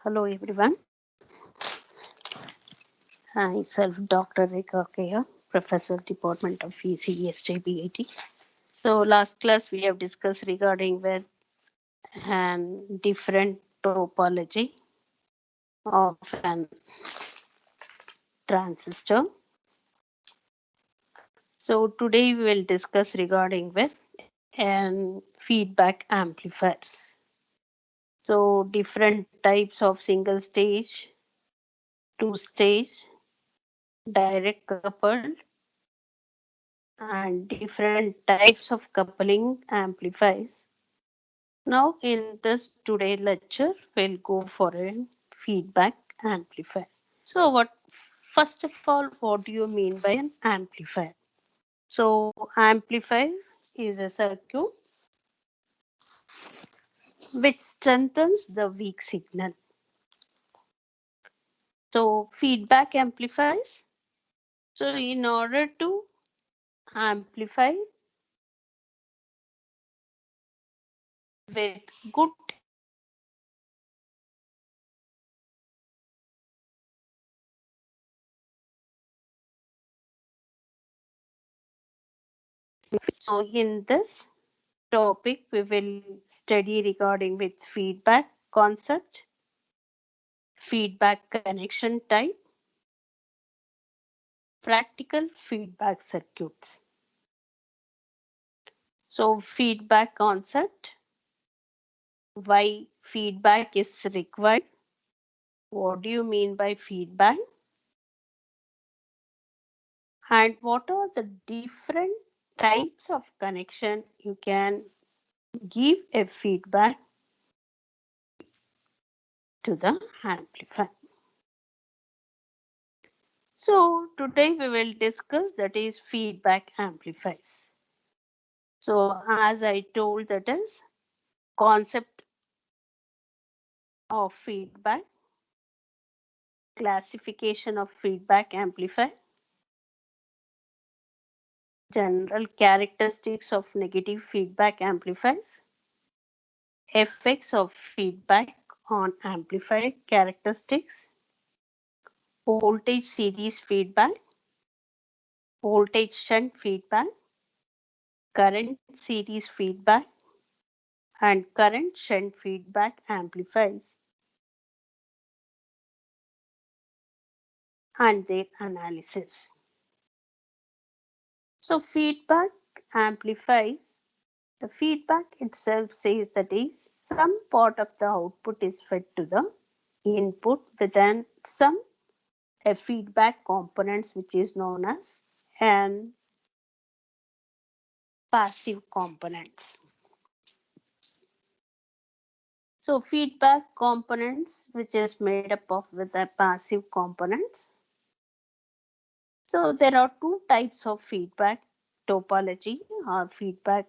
Hello everyone. Myself Dr. Rekha Kaya, Professor Department of ECE SJBIT. So last class we have discussed regarding with and different topology of an transistor. So today we will discuss regarding with and feedback amplifiers. So different types of single stage, two stage, direct coupled and different types of coupling amplifiers. Now in this today lecture, we'll go for a feedback amplifier. So first of all, what do you mean by an amplifier? So amplifier is a circuit which strengthens the weak signal. So feedback amplifiers. So in order to amplify with good so in this topic we will study regarding with feedback concept, feedback connection type, practical feedback circuits. So feedback concept, why feedback is required, what do you mean by feedback, and what are the different types of connection you can give a feedback to the amplifier. So today we will discuss that is feedback amplifiers. So as I told, that is concept of feedback, classification of feedback amplifier, general characteristics of negative feedback amplifiers, effects of feedback on amplifier characteristics, voltage series feedback, voltage shunt feedback, current series feedback, and current shunt feedback amplifiers and their analysis. So feedback amplifies, the feedback itself says that is some part of the output is fed to the input within some a feedback components which is known as an passive components. So feedback components which is made up of with the passive components. So there are two types of feedback topology or feedback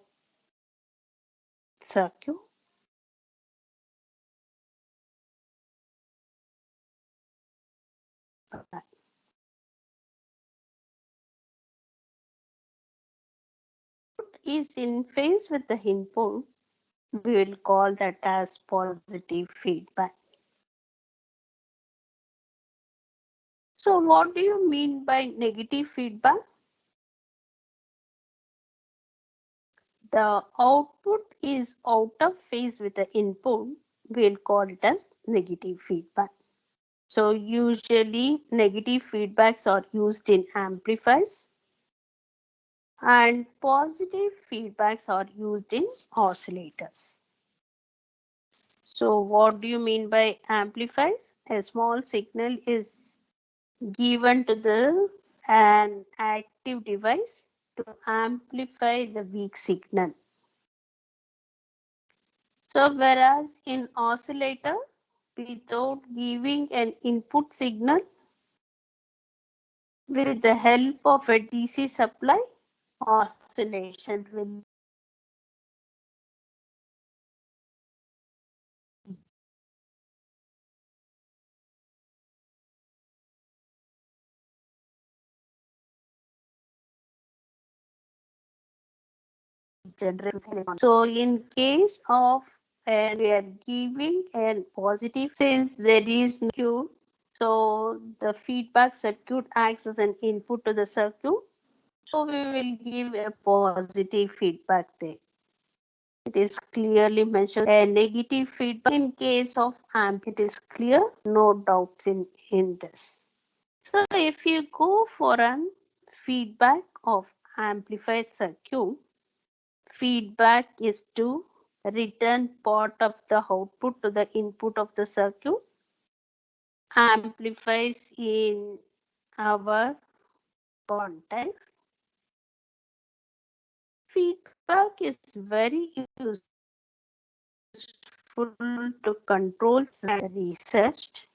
circuit. Is in phase with the input, we will call that as positive feedback. So what do you mean by negative feedback? The output is out of phase with the input, we'll call it as negative feedback. So usually negative feedbacks are used in amplifiers and positive feedbacks are used in oscillators. So what do you mean by amplifiers? A small signal is given to an active device to amplify the weak signal. So whereas in oscillator, without giving an input signal, with the help of a DC supply, oscillation will generate. So in case of and we are giving a positive since there is no circuit. So the feedback circuit acts as an input to the circuit. So we will give a positive feedback there. It is clearly mentioned a negative feedback in case of amp. It is clear, no doubts in this. So if you go for an feedback of amplifier circuit, feedback is to return part of the output to the input of the circuit, amplifies in our context. Feedback is very useful to control research.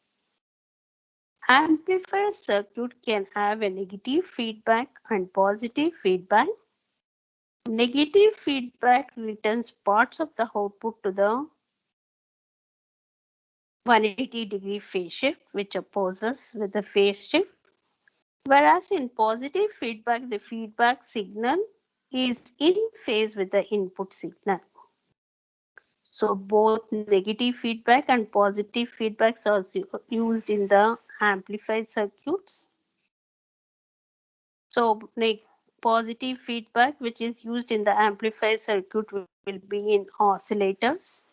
Amplifier circuit can have a negative feedback and positive feedback. Negative feedback returns parts of the output to the 180-degree phase shift, which opposes with the phase shift. Whereas in positive feedback, the feedback signal is in phase with the input signal. So both negative feedback and positive feedbacks are used in the amplified circuits. So positive feedback which is used in the amplifier circuit will be in oscillators.